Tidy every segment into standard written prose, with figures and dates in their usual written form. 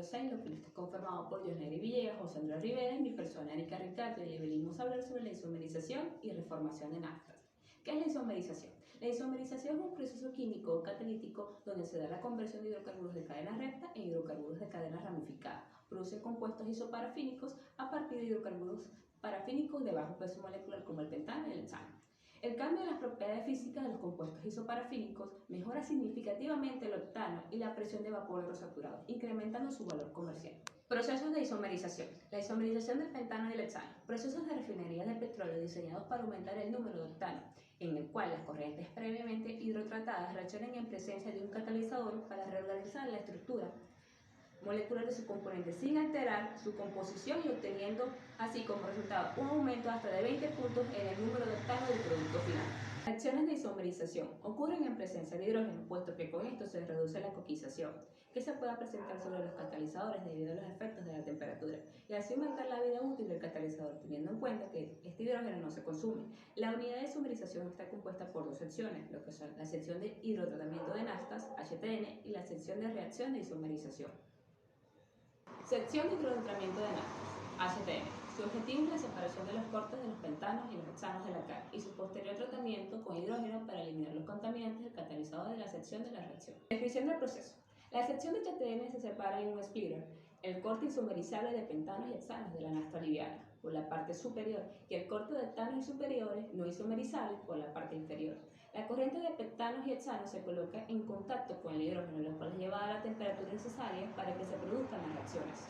Saint-Lopez, conformado por Yosneri Villegas, José Andrés Rivera y mi persona Erika Ricardo, y venimos a hablar sobre la isomerización y reformación de naftas. ¿Qué es la isomerización? La isomerización es un proceso químico catalítico donde se da la conversión de hidrocarburos de cadena recta en hidrocarburos de cadena ramificada. Produce compuestos isoparafínicos a partir de hidrocarburos parafínicos de bajo peso molecular como el pentano y el hexano. El cambio de las propiedades físicas de los compuestos isoparafínicos mejora significativamente el octano y la presión de vapor hidrosaturado, incrementando su valor comercial. Procesos de isomerización. La isomerización del pentano y el hexano. Procesos de refinería de petróleo diseñados para aumentar el número de octano, en el cual las corrientes previamente hidrotratadas reaccionan en presencia de un catalizador para reorganizar la estructura molecular de su componente sin alterar su composición y obteniendo así como resultado un aumento hasta de 20 puntos en el número de octano del producto final. Reacciones de isomerización ocurren en presencia de hidrógeno, puesto que con esto se reduce la coquización, que se pueda presentar sobre los catalizadores debido a los efectos de la temperatura, y así aumentar la vida útil del catalizador, teniendo en cuenta que este hidrógeno no se consume. La unidad de isomerización está compuesta por dos secciones, lo que son la sección de hidrotratamiento de naftas, HTN, y la sección de reacción de isomerización. Sección de hidrotratamiento de naftas, HTN. Su objetivo es la separación de los cortes de los pentanos y los hexanos de la carga y su posterior tratamiento con hidrógeno para eliminar los contaminantes del catalizador de la sección de la reacción. Descripción del proceso. La sección de HTN se separa en un splitter, el corte isomerizable de pentanos y hexanos de la nafta liviana por la parte superior y el corte de hexanos superiores no isomerizables por la parte inferior. La corriente de pentanos y hexanos se coloca en contacto con el hidrógeno, lo cual es llevada a la temperatura necesaria para que se produzcan las reacciones.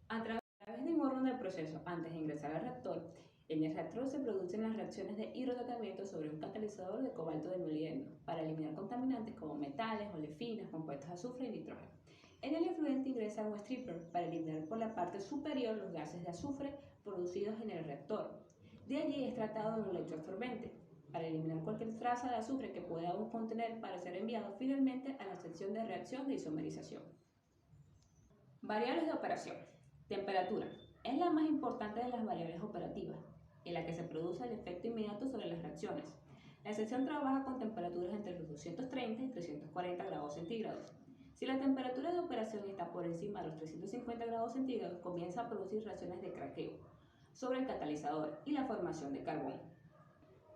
A través de un orden del proceso, antes de ingresar al reactor, en el reactor se producen las reacciones de hidrotratamiento sobre un catalizador de cobalto de molibdeno para eliminar contaminantes como metales, olefinas, compuestos de azufre y nitrógeno. En el efluente ingresa un stripper para eliminar por la parte superior los gases de azufre producidos en el reactor. De allí es tratado en un electroabsorbente para eliminar cualquier traza de azufre que pueda aún contener para ser enviado finalmente a la sección de reacción de isomerización. Variables de operación. Temperatura. Es la más importante de las variables operativas, en la que se produce el efecto inmediato sobre las reacciones. La sección trabaja con temperaturas entre los 230 y 340 grados centígrados. Si la temperatura de operación está por encima de los 350 grados centígrados, comienza a producir reacciones de craqueo sobre el catalizador y la formación de carbón.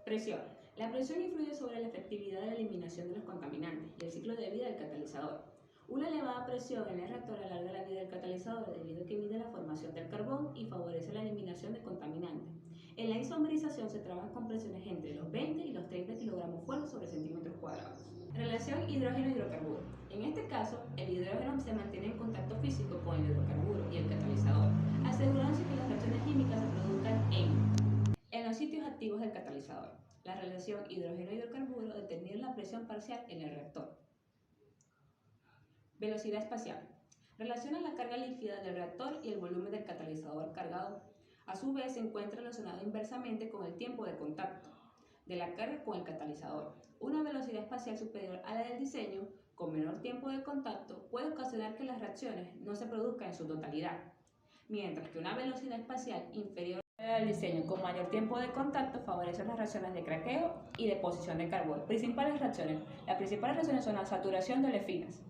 Presión. La presión influye sobre la efectividad de la eliminación de los contaminantes y el ciclo de vida del catalizador. Una elevada presión en el reactor alarga la vida del catalizador debido a que mide la formación del carbón y favorece la eliminación de contaminantes. En la isomerización se trabaja con presiones entre los 20 y los 30 kg fuerza sobre centímetros cuadrados. Relación hidrógeno-hidrocarburo. En este caso, el hidrógeno se mantiene en contacto físico con el hidrocarburo y el catalizador, asegurándose que las reacciones químicas se produzcan en los sitios activos del catalizador. La relación hidrógeno-hidrocarburo determina la presión parcial en el reactor. Velocidad espacial. Relaciona la carga líquida del reactor y el volumen del catalizador cargado. A su vez, se encuentra relacionado inversamente con el tiempo de contacto de la carga con el catalizador. Una velocidad espacial superior a la del diseño, con menor tiempo de contacto, puede ocasionar que las reacciones no se produzcan en su totalidad, mientras que una velocidad espacial inferior al diseño con mayor tiempo de contacto favorece las reacciones de craqueo y deposición de carbón. Principales reacciones. Las principales reacciones son la saturación de olefinas,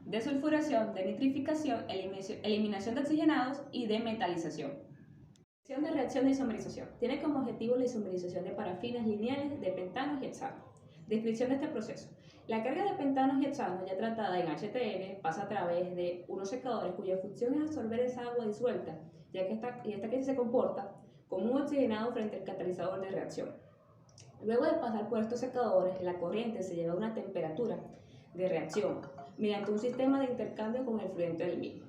desulfuración, denitrificación, eliminación de oxigenados y demetalización. Sección de reacción de isomerización. Tiene como objetivo la isomerización de parafinas lineales de pentanos y hexanos. Descripción de este proceso. La carga de pentanos y hexanos ya tratada en HTN pasa a través de unos secadores cuya función es absorber esa agua disuelta, ya que esta se comporta como un oxigenado frente al catalizador de reacción. Luego de pasar por estos secadores, la corriente se lleva a una temperatura de reacción mediante un sistema de intercambio con el fluente del mismo.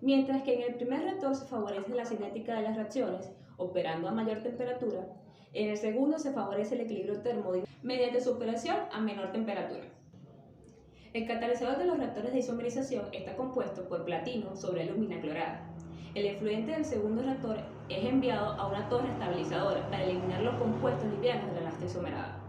Mientras que en el primer reactor se favorece la cinética de las reacciones, operando a mayor temperatura, en el segundo se favorece el equilibrio termodinámico mediante su operación a menor temperatura. El catalizador de los reactores de isomerización está compuesto por platino sobre alumina clorada. El efluente del segundo reactor es enviado a una torre estabilizadora para eliminar los compuestos livianos de la nafta isomerada.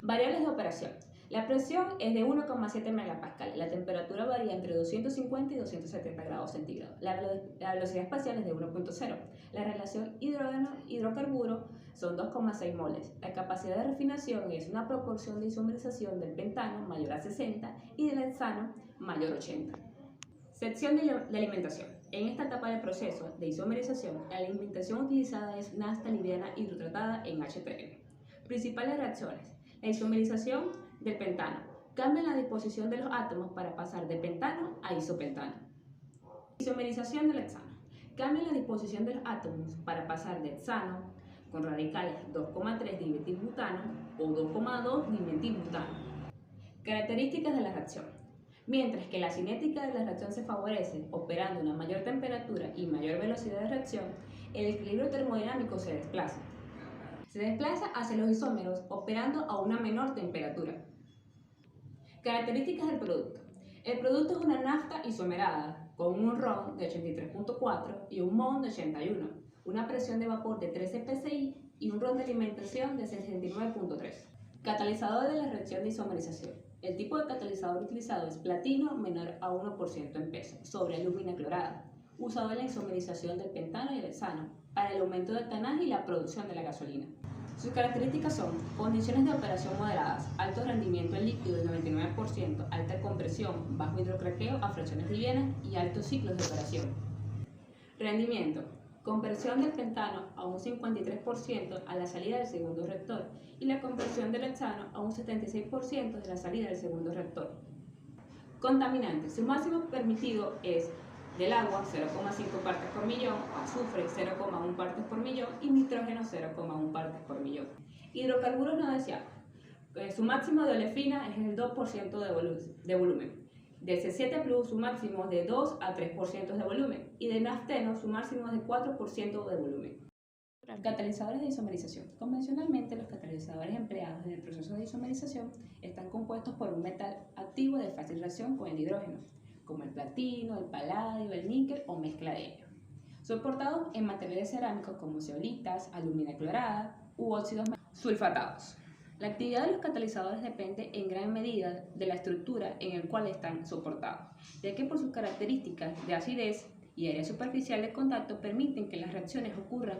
Variables de operación. La presión es de 1,7 megapascal. La temperatura varía entre 250 y 270 grados centígrados. La velocidad espacial es de 1,0. La relación hidrógeno-hidrocarburo son 2,6 moles. La capacidad de refinación es una proporción de isomerización del pentano mayor a 60 y del hexano mayor a 80. Sección de alimentación. En esta etapa del proceso de isomerización, la alimentación utilizada es nafta liviana hidrotratada en HTL. Principales reacciones. La isomerización del pentano. Cambia la disposición de los átomos para pasar de pentano a isopentano. Isomerización del hexano. Cambia la disposición de los átomos para pasar de hexano con radicales 2,3 dimetilbutano o 2,2 dimetilbutano. Características de la reacción. Mientras que la cinética de la reacción se favorece operando a una mayor temperatura y mayor velocidad de reacción, el equilibrio termodinámico se desplaza. Se desplaza hacia los isómeros operando a una menor temperatura. Características del producto. El producto es una nafta isomerada con un RON de 83.4 y un MON de 81, una presión de vapor de 13 psi y un RON de alimentación de 69.3. Catalizador de la reacción de isomerización. El tipo de catalizador utilizado es platino menor a 1% en peso sobre alúmina clorada, usado en la isomerización del pentano y el hexano para el aumento del tanaje y la producción de la gasolina. Sus características son condiciones de operación moderadas, alto rendimiento en líquido del 99%, alta compresión, bajo hidrocraqueo a fracciones livianas y altos ciclos de operación. Rendimiento. Conversión del pentano a un 53% a la salida del segundo reactor y la conversión del hexano a un 76% de la salida del segundo reactor. Contaminantes. Su máximo permitido es del agua 0,5 partes por millón, azufre 0,1 partes por millón y nitrógeno 0,1 partes por millón. Hidrocarburos no deseados. Su máximo de olefina es el 2% de volumen. De C7 su máximo de 2 a 3% de volumen y de nafteno su máximo es de 4% de volumen. Catalizadores de isomerización. Convencionalmente los catalizadores empleados en el proceso de isomerización están compuestos por un metal activo de fácil reacción con el hidrógeno, como el platino, el paladio, el níquel o mezcla de ellos. Soportados en materiales cerámicos como zeolitas, alúmina clorada u óxidos sulfatados. La actividad de los catalizadores depende en gran medida de la estructura en la cual están soportados, ya que por sus características de acidez y área superficial de contacto permiten que las reacciones ocurran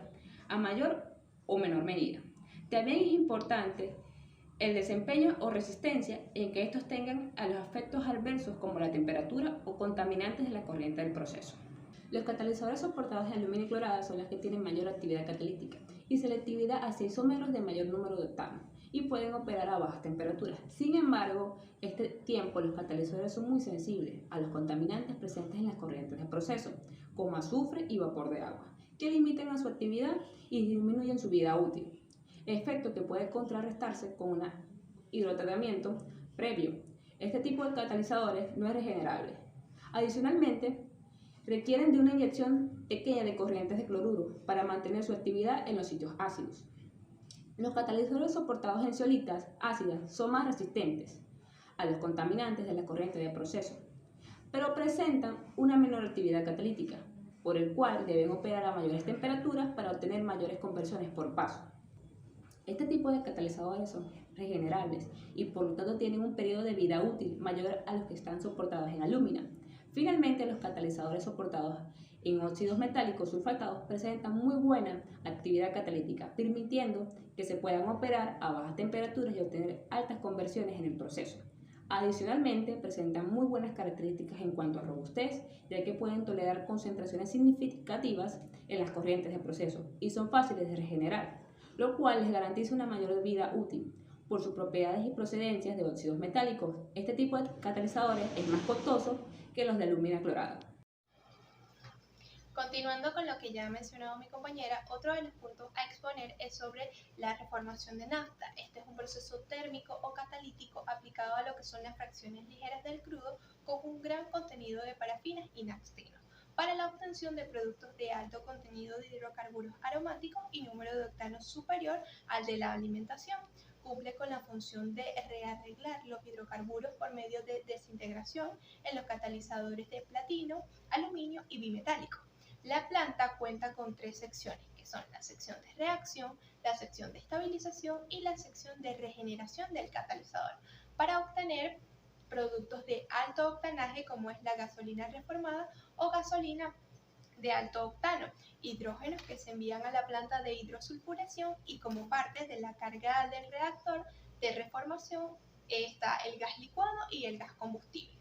a mayor o menor medida. También es importante el desempeño o resistencia en que estos tengan a los efectos adversos como la temperatura o contaminantes de la corriente del proceso. Los catalizadores soportados en aluminio clorada son los que tienen mayor actividad catalítica y selectividad hacia isómeros de mayor número de octanos y pueden operar a bajas temperaturas. Sin embargo, este tiempo los catalizadores son muy sensibles a los contaminantes presentes en las corrientes del proceso, como azufre y vapor de agua, que limitan a su actividad y disminuyen su vida útil, efecto que puede contrarrestarse con un hidrotratamiento previo. Este tipo de catalizadores no es regenerable. Adicionalmente, requieren de una inyección pequeña de corrientes de cloruro para mantener su actividad en los sitios ácidos. Los catalizadores soportados en zeolitas ácidas son más resistentes a los contaminantes de la corriente de proceso, pero presentan una menor actividad catalítica, por el cual deben operar a mayores temperaturas para obtener mayores conversiones por paso. Este tipo de catalizadores son regenerables y por lo tanto tienen un periodo de vida útil mayor a los que están soportados en alúmina. Finalmente, los catalizadores soportados en óxidos metálicos sulfatados presentan muy buena actividad catalítica, permitiendo que se puedan operar a bajas temperaturas y obtener altas conversiones en el proceso. Adicionalmente, presentan muy buenas características en cuanto a robustez, ya que pueden tolerar concentraciones significativas en las corrientes de proceso y son fáciles de regenerar, lo cual les garantiza una mayor vida útil. Por sus propiedades y procedencias de óxidos metálicos, este tipo de catalizadores es más costoso que los de alúmina clorada. Continuando con lo que ya ha mencionado mi compañera, otro de los puntos a exponer es sobre la reformación de nafta. Este es un proceso térmico o catalítico aplicado a lo que son las fracciones ligeras del crudo con un gran contenido de parafinas y naftenos, para la obtención de productos de alto contenido de hidrocarburos aromáticos y número de octanos superior al de la alimentación. Cumple con la función de rearreglar los hidrocarburos por medio de desintegración en los catalizadores de platino, aluminio y bimetálico. La planta cuenta con 3 secciones, que son la sección de reacción, la sección de estabilización y la sección de regeneración del catalizador. para obtener productos de alto octanaje como es la gasolina reformada o gasolina de alto octano, hidrógenos que se envían a la planta de hidrosulfuración y como parte de la carga del reactor de reformación está el gas licuado y el gas combustible.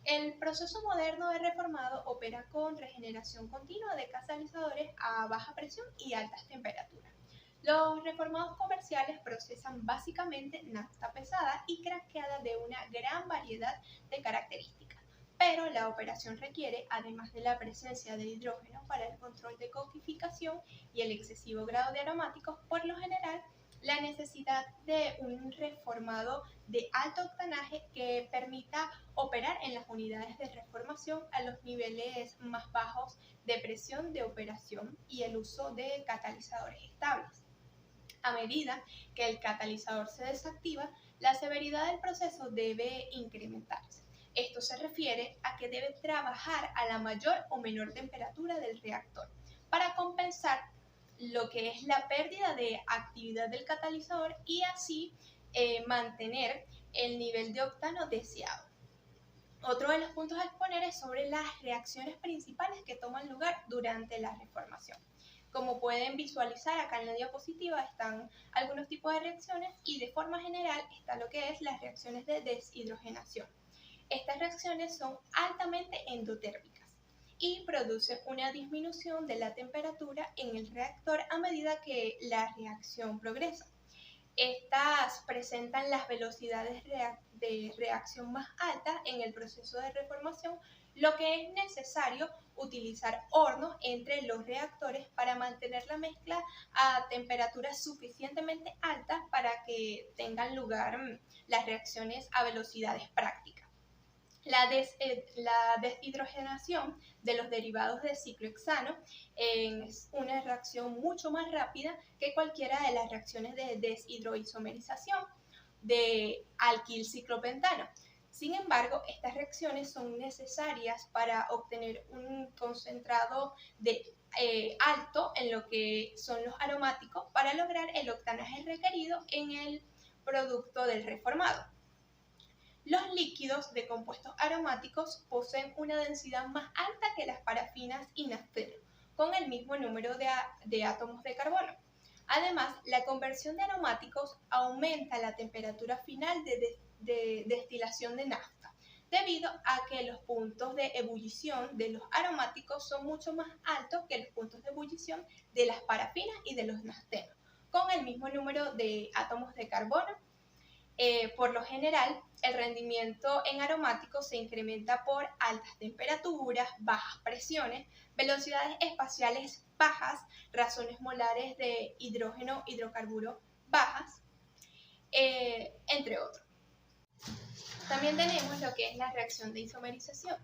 El proceso moderno de reformado opera con regeneración continua de catalizadores a baja presión y altas temperaturas. Los reformados comerciales procesan básicamente nafta pesada y craqueada de una gran variedad de características, pero la operación requiere, además de la presencia de hidrógeno para el control de coquificación y el excesivo grado de aromáticos, por lo general, la necesidad de un reformado de alto octanaje que permita operar en las unidades de reformación a los niveles más bajos de presión de operación y el uso de catalizadores estables. A medida que el catalizador se desactiva, la severidad del proceso debe incrementarse. Esto se refiere a que debe trabajar a la mayor o menor temperatura del reactor para compensar lo que es la pérdida de actividad del catalizador y así mantener el nivel de octano deseado. Otro de los puntos a exponer es sobre las reacciones principales que toman lugar durante la reformación. Como pueden visualizar acá en la diapositiva están algunos tipos de reacciones y de forma general está lo que es las reacciones de deshidrogenación. Estas reacciones son altamente endotérmicas y producen una disminución de la temperatura en el reactor a medida que la reacción progresa. Estas presentan las velocidades de reacción más altas en el proceso de reformación, lo que es necesario utilizar hornos entre los reactores para mantener la mezcla a temperaturas suficientemente altas para que tengan lugar las reacciones a velocidades prácticas. La deshidrogenación de los derivados de ciclohexano es una reacción mucho más rápida que cualquiera de las reacciones de deshidroisomerización de alquilciclopentano. Sin embargo, estas reacciones son necesarias para obtener un concentrado alto en lo que son los aromáticos para lograr el octanaje requerido en el producto del reformado. Los líquidos de compuestos aromáticos poseen una densidad más alta que las parafinas y naftenos, con el mismo número de átomos de carbono. Además, la conversión de aromáticos aumenta la temperatura final de destilación de nafta, debido a que los puntos de ebullición de los aromáticos son mucho más altos que los puntos de ebullición de las parafinas y de los naftenos, con el mismo número de átomos de carbono. Por lo general, el rendimiento en aromáticos se incrementa por altas temperaturas, bajas presiones, velocidades espaciales bajas, razones molares de hidrógeno, hidrocarburo bajas, entre otros. También tenemos lo que es la reacción de isomerización.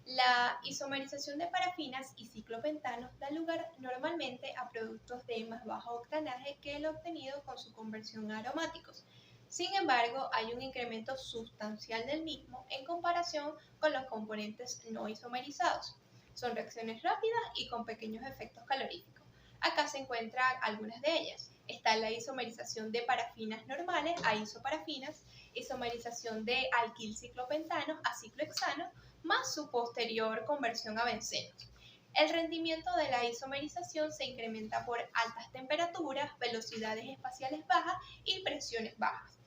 La isomerización de parafinas y ciclopentanos da lugar normalmente a productos de más bajo octanaje que el obtenido con su conversión a aromáticos. Sin embargo, hay un incremento sustancial del mismo en comparación con los componentes no isomerizados. Son reacciones rápidas y con pequeños efectos caloríficos. Acá se encuentran algunas de ellas. Está la isomerización de parafinas normales a isoparafinas, isomerización de alquilciclopentanos a ciclohexanos, más su posterior conversión a bencenos. El rendimiento de la isomerización se incrementa por altas temperaturas, velocidades espaciales bajas y presiones bajas.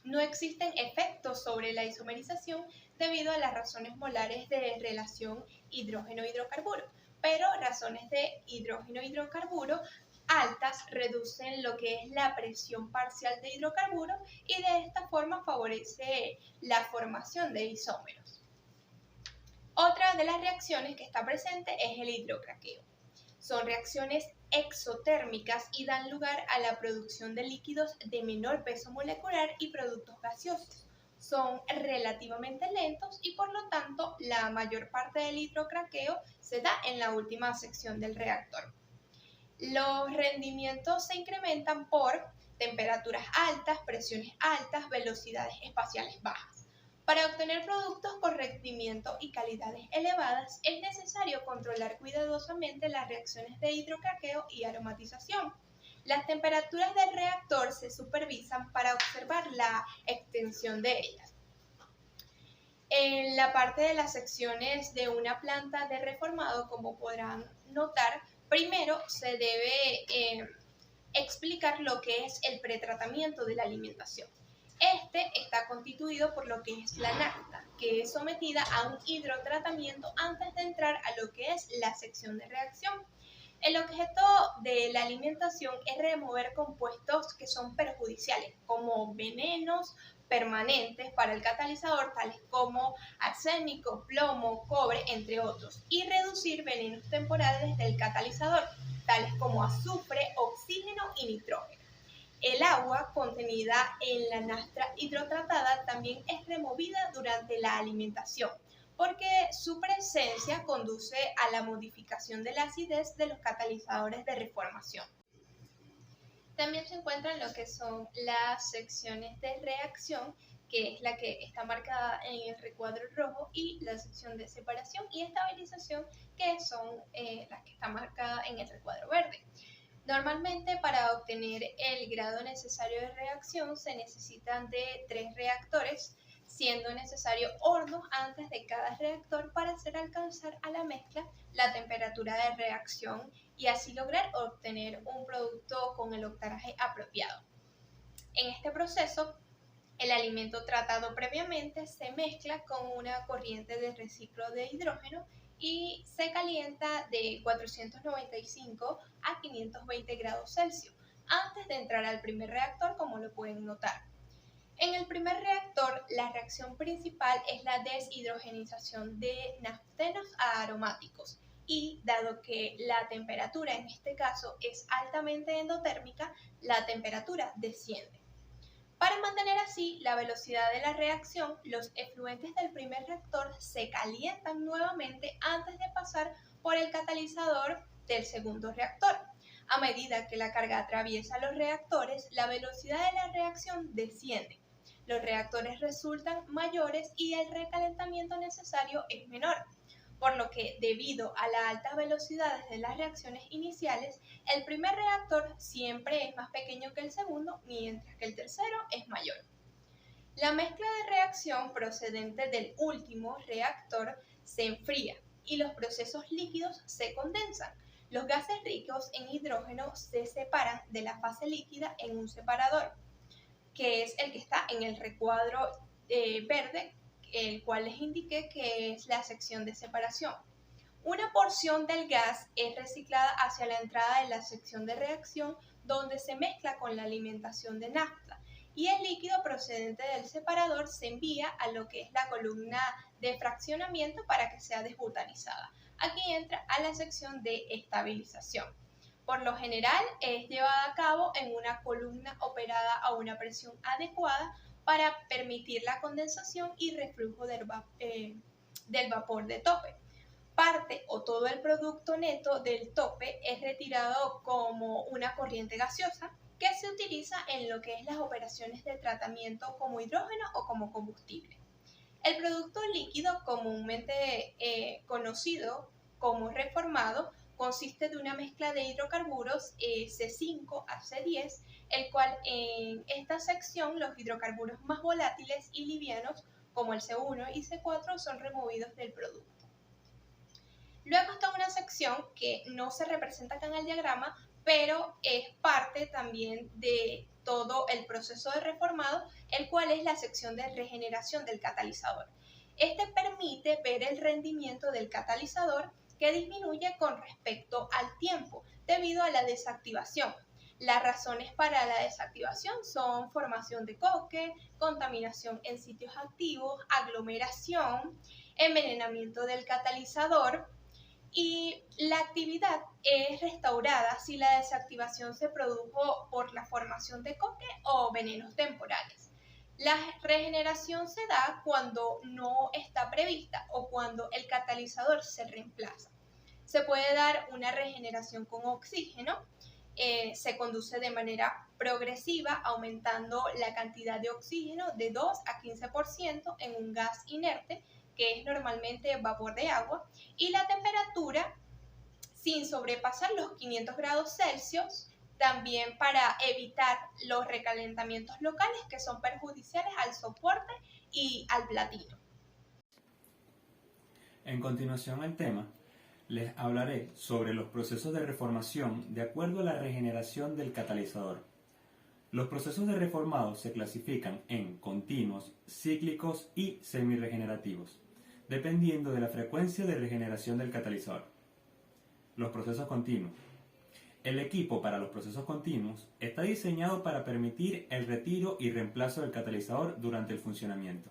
No existen efectos sobre la isomerización debido a las razones molares de relación hidrógeno-hidrocarburo, pero razones de hidrógeno-hidrocarburo altas reducen lo que es la presión parcial de hidrocarburos y de esta forma favorece la formación de isómeros. Otra de las reacciones que está presente es el hidrocraqueo. Son reacciones exotérmicas y dan lugar a la producción de líquidos de menor peso molecular y productos gaseosos. Son relativamente lentos y por lo tanto la mayor parte del hidrocraqueo se da en la última sección del reactor. Los rendimientos se incrementan por temperaturas altas, presiones altas, velocidades espaciales bajas. Para obtener productos con rendimiento y calidades elevadas, es necesario controlar cuidadosamente las reacciones de hidrocraqueo y aromatización. Las temperaturas del reactor se supervisan para observar la extensión de ellas. En la parte de las secciones de una planta de reformado, como podrán notar, primero se debe explicar lo que es el pretratamiento de la alimentación. Este está constituido por lo que es la nafta, que es sometida a un hidrotratamiento antes de entrar a lo que es la sección de reacción. El objeto de la alimentación es remover compuestos que son perjudiciales, como venenos permanentes para el catalizador, tales como arsénico, plomo, cobre, entre otros, y reducir venenos temporales del catalizador, tales como azufre, oxígeno y nitrógeno. El agua contenida en la nafta hidrotratada también es removida durante la alimentación, porque su presencia conduce a la modificación de la acidez de los catalizadores de reformación. También se encuentran lo que son las secciones de reacción, que es la que está marcada en el recuadro rojo, y la sección de separación y estabilización, que son las que están marcadas en el recuadro verde. Normalmente, para obtener el grado necesario de reacción se necesitan de 3 reactores, siendo necesario hornos antes de cada reactor para hacer alcanzar a la mezcla la temperatura de reacción y así lograr obtener un producto con el octanaje apropiado. En este proceso, el alimento tratado previamente se mezcla con una corriente de reciclo de hidrógeno y se calienta de 495 a 520 grados Celsius antes de entrar al primer reactor, como lo pueden notar. En el primer reactor, la reacción principal es la deshidrogenización de naftenos aromáticos y, dado que la temperatura en este caso es altamente endotérmica, la temperatura desciende. Para mantener así la velocidad de la reacción, los efluentes del primer reactor se calientan nuevamente antes de pasar por el catalizador del segundo reactor. A medida que la carga atraviesa los reactores, la velocidad de la reacción desciende. Los reactores resultan mayores y el recalentamiento necesario es menor, por lo que, debido a las altas velocidades de las reacciones iniciales, el primer reactor siempre es más pequeño que el segundo, mientras que el tercero es mayor. La mezcla de reacción procedente del último reactor se enfría y los procesos líquidos se condensan. Los gases ricos en hidrógeno se separan de la fase líquida en un separador, que es el que está en el recuadro verde, el cual les indiqué que es la sección de separación. Una porción del gas es reciclada hacia la entrada de la sección de reacción, donde se mezcla con la alimentación de nafta, y el líquido procedente del separador se envía a lo que es la columna de fraccionamiento para que sea desbutanizada. Aquí entra a la sección de estabilización. Por lo general es llevada a cabo en una columna operada a una presión adecuada para permitir la condensación y reflujo del vapor de tope. Parte o todo el producto neto del tope es retirado como una corriente gaseosa que se utiliza en lo que es las operaciones de tratamiento como hidrógeno o como combustible. El producto líquido, comúnmente conocido como reformado, consiste de una mezcla de hidrocarburos C5 a C10, el cual en esta sección los hidrocarburos más volátiles y livianos, como el C1 y C4, son removidos del producto. Luego está una sección que no se representa acá en el diagrama, pero es parte también de todo el proceso de reformado, el cual es la sección de regeneración del catalizador. Este permite ver el rendimiento del catalizador, que disminuye con respecto al tiempo debido a la desactivación. Las razones para la desactivación son formación de coque, contaminación en sitios activos, aglomeración, envenenamiento del catalizador, y la actividad es restaurada si la desactivación se produjo por la formación de coque o venenos temporales. La regeneración se da cuando no está prevista o cuando el catalizador se reemplaza. Se puede dar una regeneración con oxígeno, se conduce de manera progresiva, aumentando la cantidad de oxígeno de 2 a 15% en un gas inerte, que es normalmente vapor de agua, y la temperatura, sin sobrepasar los 500 grados Celsius, también para evitar los recalentamientos locales que son perjudiciales al soporte y al platino. En continuación al tema, les hablaré sobre los procesos de reformación de acuerdo a la regeneración del catalizador. Los procesos de reformado se clasifican en continuos, cíclicos y semirregenerativos, dependiendo de la frecuencia de regeneración del catalizador. Los procesos continuos. El equipo para los procesos continuos está diseñado para permitir el retiro y reemplazo del catalizador durante el funcionamiento.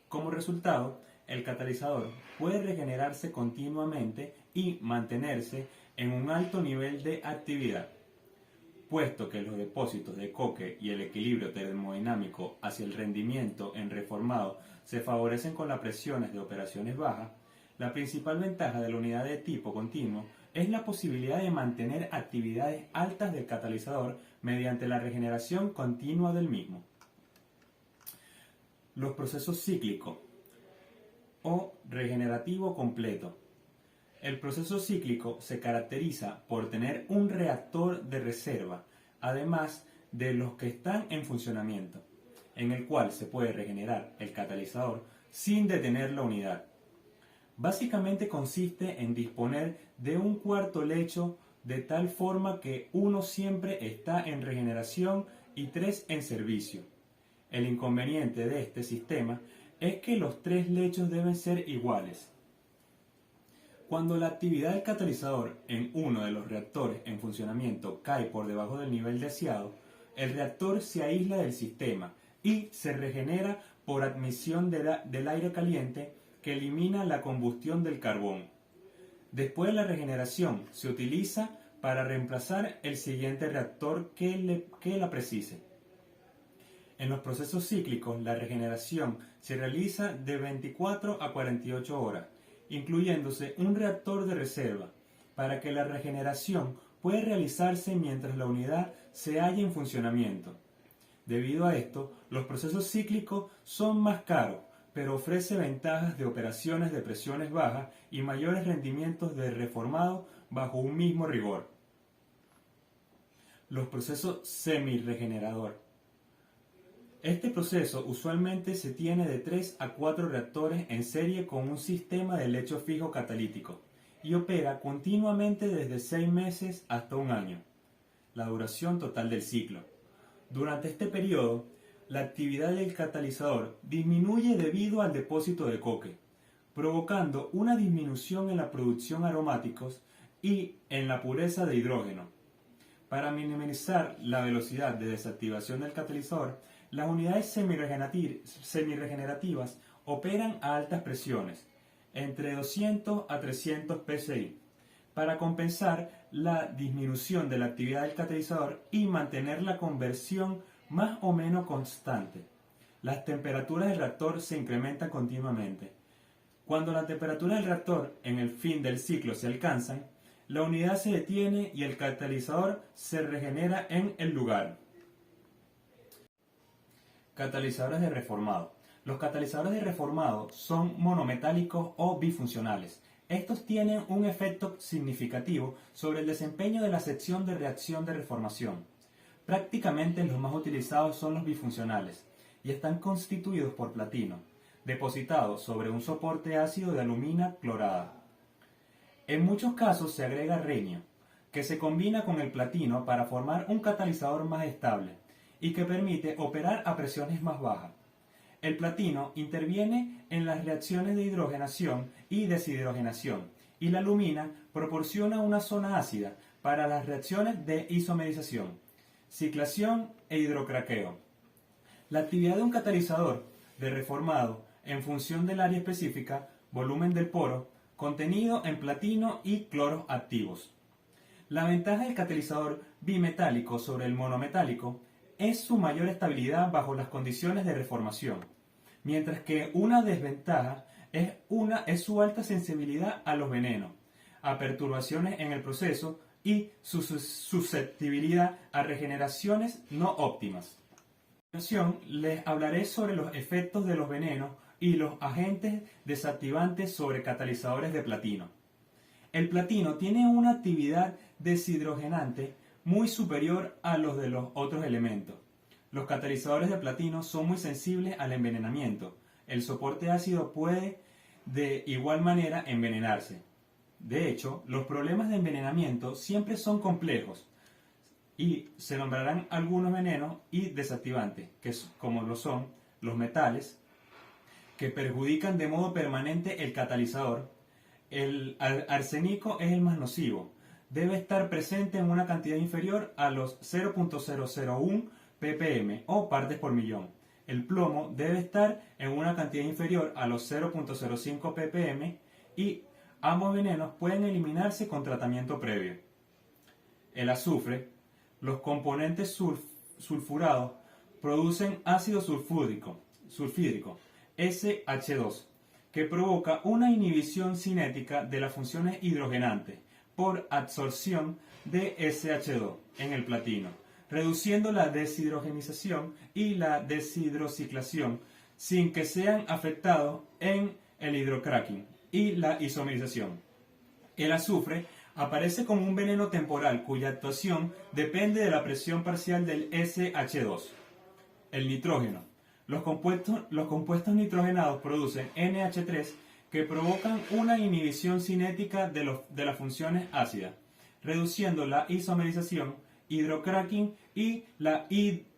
Como resultado, el catalizador puede regenerarse continuamente y mantenerse en un alto nivel de actividad. Puesto que los depósitos de coque y el equilibrio termodinámico hacia el rendimiento en reformado se favorecen con las presiones de operaciones bajas, la principal ventaja de la unidad de tipo continuo es la posibilidad de mantener actividades altas del catalizador mediante la regeneración continua del mismo. Los procesos cíclicos o regenerativo completo. El proceso cíclico se caracteriza por tener un reactor de reserva, además de los que están en funcionamiento, en el cual se puede regenerar el catalizador sin detener la unidad. Básicamente consiste en disponer de un cuarto lecho de tal forma que uno siempre está en regeneración y 3 en servicio. El inconveniente de este sistema es que los 3 lechos deben ser iguales. Cuando la actividad del catalizador en uno de los reactores en funcionamiento cae por debajo del nivel deseado, el reactor se aísla del sistema y se regenera por admisión del aire caliente que elimina la combustión del carbón. Después de la regeneración se utiliza para reemplazar el siguiente reactor que la precise. En los procesos cíclicos, la regeneración se realiza de 24 a 48 horas, incluyéndose un reactor de reserva, para que la regeneración pueda realizarse mientras la unidad se halla en funcionamiento. Debido a esto, los procesos cíclicos son más caros, pero ofrece ventajas de operaciones de presiones bajas y mayores rendimientos de reformado bajo un mismo rigor. Los procesos semi-regenerador. Este proceso usualmente se tiene de 3 a 4 reactores en serie con un sistema de lecho fijo catalítico y opera continuamente desde 6 meses hasta un año, la duración total del ciclo. Durante este periodo, la actividad del catalizador disminuye debido al depósito de coque, provocando una disminución en la producción de aromáticos y en la pureza de hidrógeno. Para minimizar la velocidad de desactivación del catalizador, las unidades semirregenerativas operan a altas presiones, entre 200 a 300 psi, para compensar la disminución de la actividad del catalizador y mantener la conversión más o menos constante. Las temperaturas del reactor se incrementan continuamente. Cuando la temperatura del reactor en el fin del ciclo se alcanzan, la unidad se detiene y el catalizador se regenera en el lugar. Catalizadores de reformado. Los catalizadores de reformado son monometálicos o bifuncionales. Estos tienen un efecto significativo sobre el desempeño de la sección de reacción de reformación. Prácticamente los más utilizados son los bifuncionales y están constituidos por platino, depositado sobre un soporte ácido de alumina clorada. En muchos casos se agrega renio, que se combina con el platino para formar un catalizador más estable y que permite operar a presiones más bajas. El platino interviene en las reacciones de hidrogenación y deshidrogenación, y la alumina proporciona una zona ácida para las reacciones de isomerización, ciclación e hidrocraqueo. La actividad de un catalizador de reformado en función del área específica, volumen del poro, contenido en platino y cloros activos. La ventaja del catalizador bimetálico sobre el monometálico es su mayor estabilidad bajo las condiciones de reformación, mientras que una desventaja es su alta sensibilidad a los venenos, a perturbaciones en el proceso y su susceptibilidad a regeneraciones no óptimas. A continuación les hablaré sobre los efectos de los venenos y los agentes desactivantes sobre catalizadores de platino. El platino tiene una actividad deshidrogenante muy superior a los de los otros elementos. Los catalizadores de platino son muy sensibles al envenenamiento. El soporte ácido puede de igual manera envenenarse. De hecho, los problemas de envenenamiento siempre son complejos y se nombrarán algunos venenos y desactivantes, como lo son los metales, que perjudican de modo permanente el catalizador. El arsénico es el más nocivo. Debe estar presente en una cantidad inferior a los 0.001 ppm o partes por millón. El plomo debe estar en una cantidad inferior a los 0.05 ppm y ambos venenos pueden eliminarse con tratamiento previo. El azufre, los componentes sulfurados producen ácido sulfúrico, SH2, que provoca una inhibición cinética de las funciones hidrogenantes por absorción de SH2 en el platino, reduciendo la deshidrogenización y la deshidrociclación sin que sean afectados en el hidrocracking y la isomerización. El azufre aparece como un veneno temporal cuya actuación depende de la presión parcial del SH2. El nitrógeno. Los compuestos nitrogenados producen NH3 que provocan una inhibición cinética de las funciones ácidas, reduciendo la isomerización, hidrocracking y la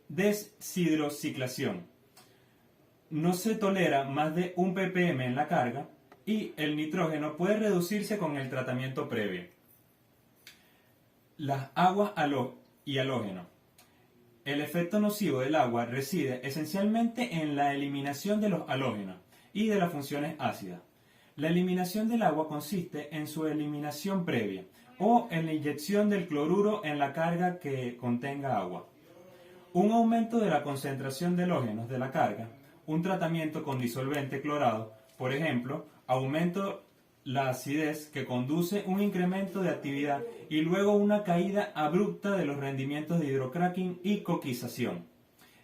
deshidrociclación. No se tolera más de 1 ppm en la carga y el nitrógeno puede reducirse con el tratamiento previo. Las aguas y halógenos. El efecto nocivo del agua reside esencialmente en la eliminación de los halógenos y de las funciones ácidas. La eliminación del agua consiste en su eliminación previa o en la inyección del cloruro en la carga que contenga agua. Un aumento de la concentración de halógenos de la carga, un tratamiento con disolvente clorado, por ejemplo, aumenta la acidez que conduce un incremento de actividad y luego una caída abrupta de los rendimientos de hidrocracking y coquización.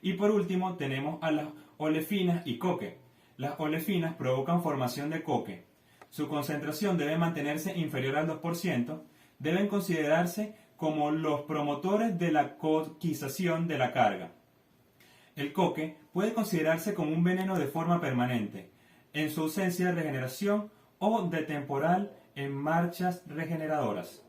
Y por último tenemos a las olefinas y coque. Las olefinas provocan formación de coque. Su concentración debe mantenerse inferior al 2%. Deben considerarse como los promotores de la coquización de la carga. El coque puede considerarse como un veneno de forma permanente, en su ausencia de regeneración o de temporal en marchas regeneradoras.